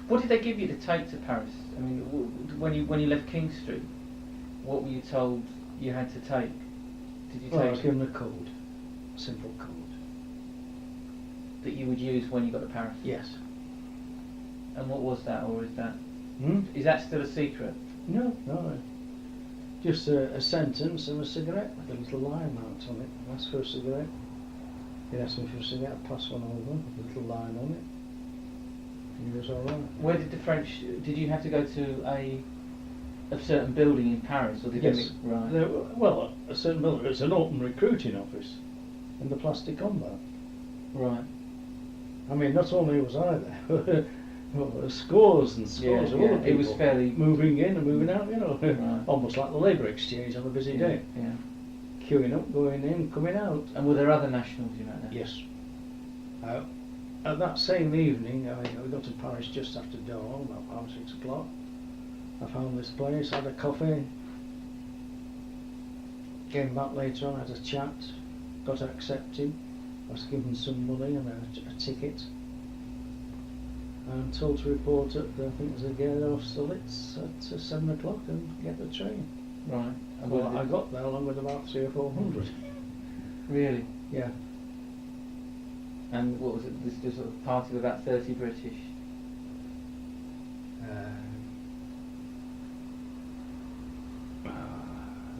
What did they give you to take to Paris? I mean, when you left King Street, what were you told you had to take? Did you Well, I take was given a code, a simple code. that you would use when you got to Paris? Yes. And what was that, or is that? Hmm? Is that still a secret? No, no. Just a sentence and a cigarette with a little line marked on it. I asked for a cigarette. He asked me for a cigarette. I passed one over with a little line on it. And he was all right. Where did the French? Did you have to go to a certain building in Paris, or did Yes. you? Right. Well, a certain building. It's an open recruiting office in the plastic combat. Right. I mean, not only was I there, but scores and scores of other people. It was fairly moving in and moving out. You know, right. almost like the labour exchange on a busy day. Yeah. Queuing up, going in, coming out. And were there other nationals you met there? Yes. At that same evening, we got to Paris just after dawn, about 6 o'clock. I found this place, had a coffee. Came back later on, had a chat, got accepted. I was given some money and a ticket. And told to report at, I think it was the Gare Stolitz at 7 o'clock and get the train. Right. And Well, I got there along with about 300 or 400. Really? Yeah. And what was it? This sort of party of about 30 British.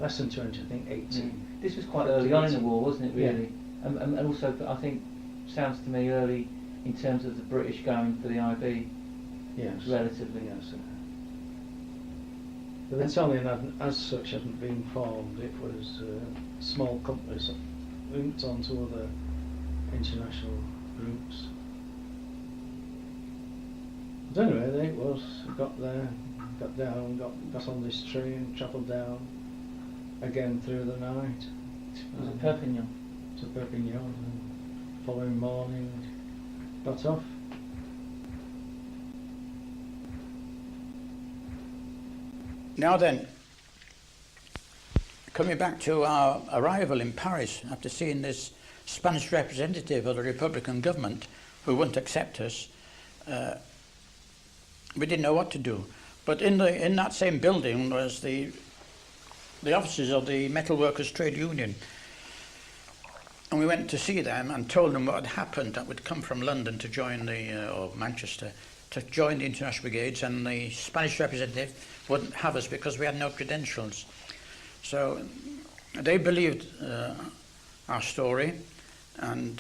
Less than 20, I think 18. This was quite early on in the 18. war, wasn't it? Really. Yeah. And also, I think, sounds to me early in terms of the British going for the IB. Yes. Relatively. Yes. The battalion as such hadn't been formed. It was small companies linked onto other international groups. But anyway, there it was. Got there, got down, got on this train, travelled down again through the night. Was it Perpignan? To Perpignan. And following morning, got off. Now then, coming back to our arrival in Paris after seeing this Spanish representative of the Republican government who wouldn't accept us, we didn't know what to do. But in that same building was the offices of the Metal Workers Trade Union. And we went to see them and told them what had happened, that we'd come from London to join or Manchester, to join the International Brigades, and the Spanish representative wouldn't have us because we had no credentials. So they believed our story, and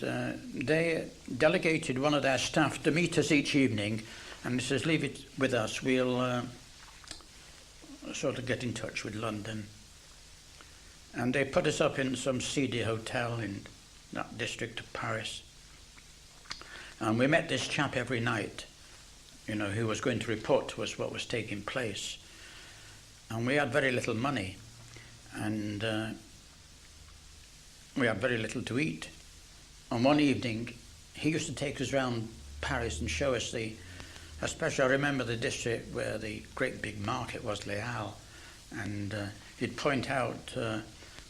they delegated one of their staff to meet us each evening, and he says, leave it with us, we'll sort of get in touch with London. And they put us up in some seedy hotel in that district of Paris. And we met this chap every night, you know, who was going to report to us what was taking place. And we had very little money, and we had very little to eat. And one evening, he used to take us around Paris and show us especially I remember the district where the great big market was, Les Halles, and he'd point out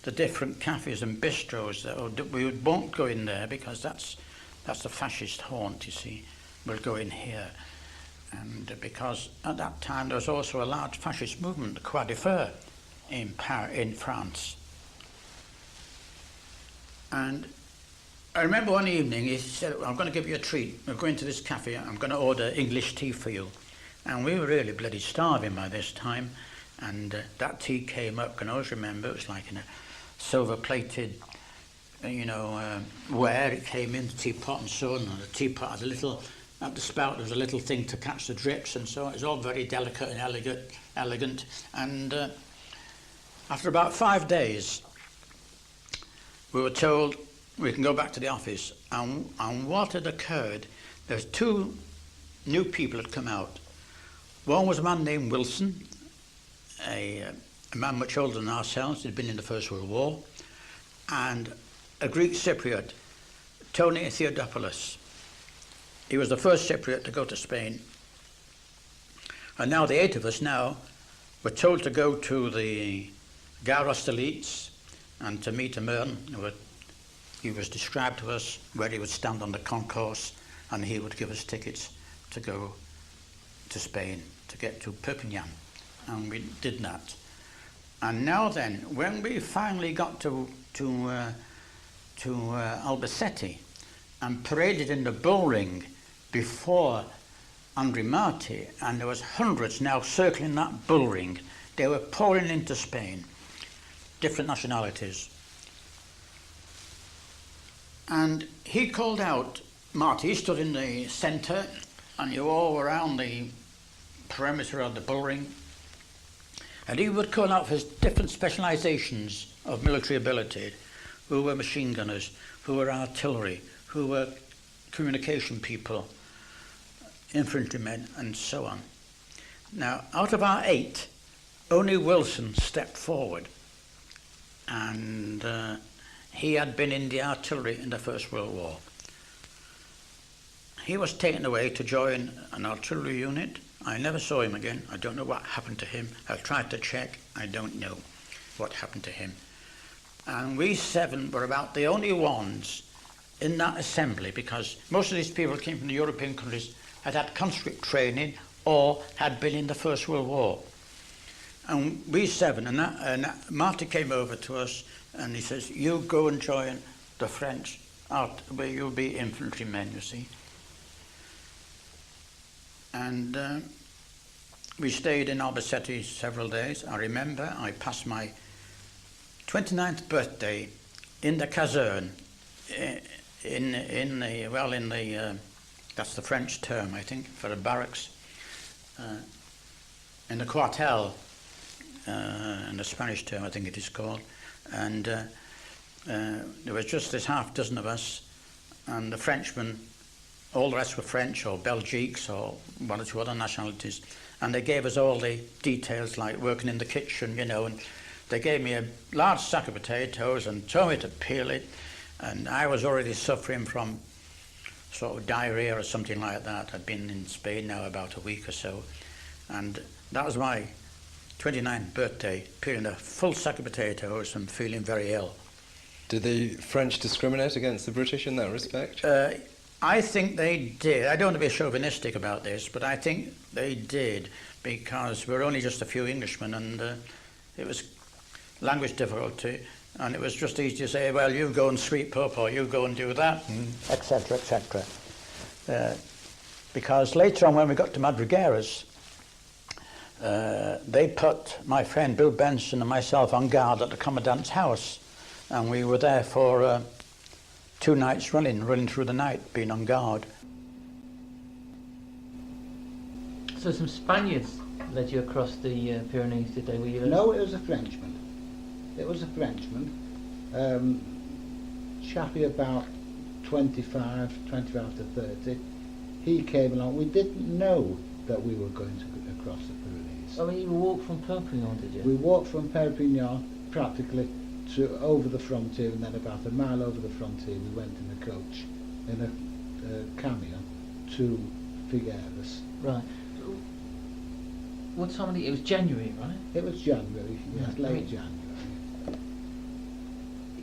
the different cafes and bistros that we won't go in there because that's the fascist haunt, you see. We'll go in here. And because at that time there was also a large fascist movement, the Croix de Fer, in France. And I remember one evening he said, I'm going to give you a treat. We're going to this cafe, I'm going to order English tea for you. And we were really bloody starving by this time. And that tea came up, can I always remember, it was like in a silver-plated, ware. It came in, the teapot and so on. And the teapot had a little, at the spout there was a little thing to catch the drips and so on. It was all very delicate and elegant. And after about 5 days, we were told we can go back to the office. And what had occurred, there's 2 new people had come out. One was a man named Wilson, a man much older than ourselves, he'd been in the First World War, and a Greek Cypriot, Tony Theodopoulos. He was the first Cypriot to go to Spain. And now the 8 of us now were told to go to the Gare Austerlitz and to meet a man. He was described to us where he would stand on the concourse and he would give us tickets to go to Spain to get to Perpignan, and we did that. And now then, when we finally got to Albacete and paraded in the bull ring before Andre Marti, and there was hundreds now circling that bull ring, they were pouring into Spain, different nationalities. And he called out, Marty, he stood in the centre, and you all around the perimeter of the bull ring, and he would call out for his different specialisations of military ability, who were machine gunners, who were artillery, who were communication people, infantrymen, and so on. Now, out of our 8, only Wilson stepped forward, and he had been in the artillery in the First World War. He was taken away to join an artillery unit. I never saw him again. I don't know what happened to him. I tried to check. I don't know what happened to him. And we 7 were about the only ones in that assembly, because most of these people came from the European countries, had conscript training or had been in the First World War. And we 7, and Marty came over to us and he says, you go and join the French, where you'll be infantrymen, you see. And we stayed in Albacete several days. I remember I passed my 29th birthday in the caserne, that's the French term, I think, for a barracks, in the quartel, in the Spanish term, I think it is called. And there was just this half dozen of us, and the Frenchmen, all the rest were French or Belgiques or 1 or 2 other nationalities, and they gave us all the details, like working in the kitchen, you know, and they gave me a large sack of potatoes and told me to peel it, and I was already suffering from sort of diarrhea or something like that. I'd been in Spain now about a week or so, and that was my 29th birthday, peeling a full sack of potatoes and feeling very ill. Did the French discriminate against the British in that respect? I think they did. I don't want to be chauvinistic about this, but I think they did, because we're only just a few Englishmen, and it was language difficulty, and it was just easy to say, well, you go and sweep up, or you go and do that, etc., etc. Because later on, when we got to Madrigueras, they put my friend Bill Benson and myself on guard at the commandant's house, and we were there for 2 nights running through the night, being on guard. So some Spaniards led you across the Pyrenees, did they? Were you? No, it was a Frenchman. It was a Frenchman. Chappie about 25 to 30. He came along. We didn't know that we were going to cross the Pyrenees. I mean, you walked from Perpignan, did you? We walked from Perpignan practically to over the frontier, and then about a mile over the frontier we went in a coach, in a camion, to Figueres. Right. What time of the year? It was January, right? It was January, yes, Yeah, late January.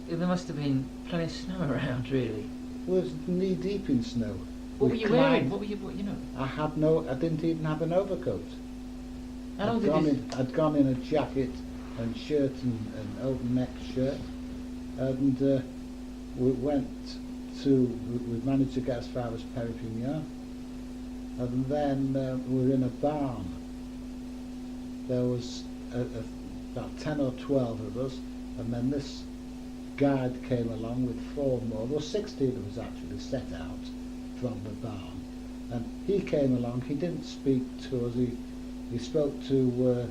There must have been plenty of snow around, really. It was knee deep in snow. What were We you wearing? climbed- What were you know? I didn't even have an overcoat. How long did this? I'd gone in a jacket and shirt and open neck shirt, and we managed to get as far as Perpignan, and then we were in a barn. There was about 10 or 12 of us, and then this guide came along with 4 more. There were 16 of us actually set out from the barn, and he came along. He didn't speak to us. He spoke to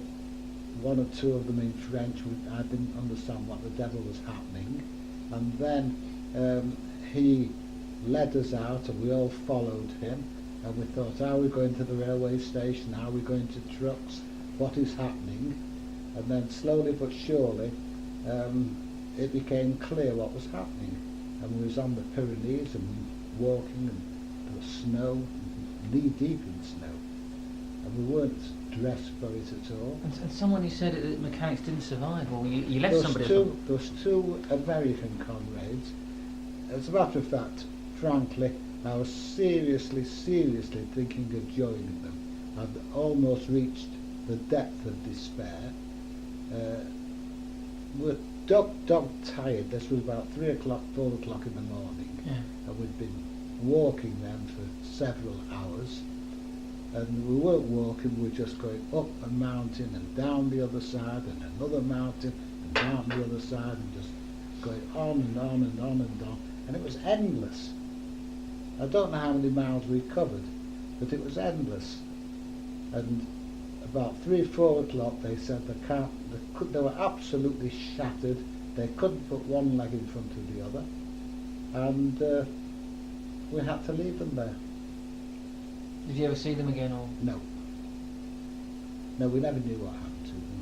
1 or 2 of them in French. I didn't understand what the devil was happening, and then he led us out, and we all followed him, and we thought, how are we going to the railway station? How are we going to trucks? What is happening? And then slowly but surely it became clear what was happening, and we was on the Pyrenees and walking, and there was snow, knee deep in snow, and we weren't dressed for it at all. And someone who said that the mechanics didn't survive, or you left somebody. There was 2 American comrades. As a matter of fact, frankly, I was seriously thinking of joining them. I'd almost reached the depth of despair. We're dog tired. This was about 3 o'clock, 4 o'clock in the morning, and we'd been walking then for several hours. And we weren't walking, we were just going up a mountain and down the other side and another mountain and down the other side and just going on and on and on and on. And it was endless. I don't know how many miles we covered, but it was endless. And about 3, 4 o'clock they said they were absolutely shattered. They couldn't put one leg in front of the other. And we had to leave them there. Did you ever see them again, or? No. No, we never knew what happened to them.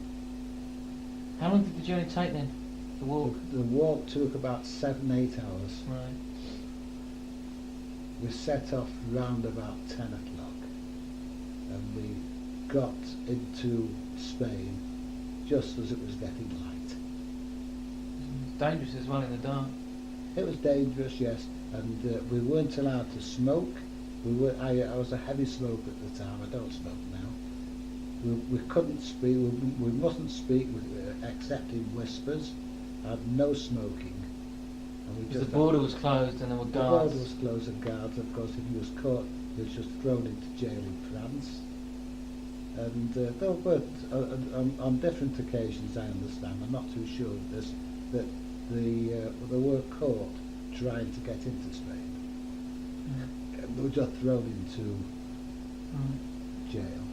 How long did the journey take then? The walk? The walk took about 7, 8 hours. Right. We set off round about 10 o'clock and we got into Spain just as it was getting light. It's dangerous as well in the dark. It was dangerous, yes, and we weren't allowed to smoke. I was a heavy smoker at the time. I don't smoke now. We couldn't speak. We mustn't speak except in whispers. I had no smoking. And we Because the border was closed and there were the guards. border was closed and guards. Of course, if he was caught, he was just thrown into jail in France. And there were on different occasions, I understand. I'm not too sure of this. That they were caught trying to get into Spain. They were just thrown into jail.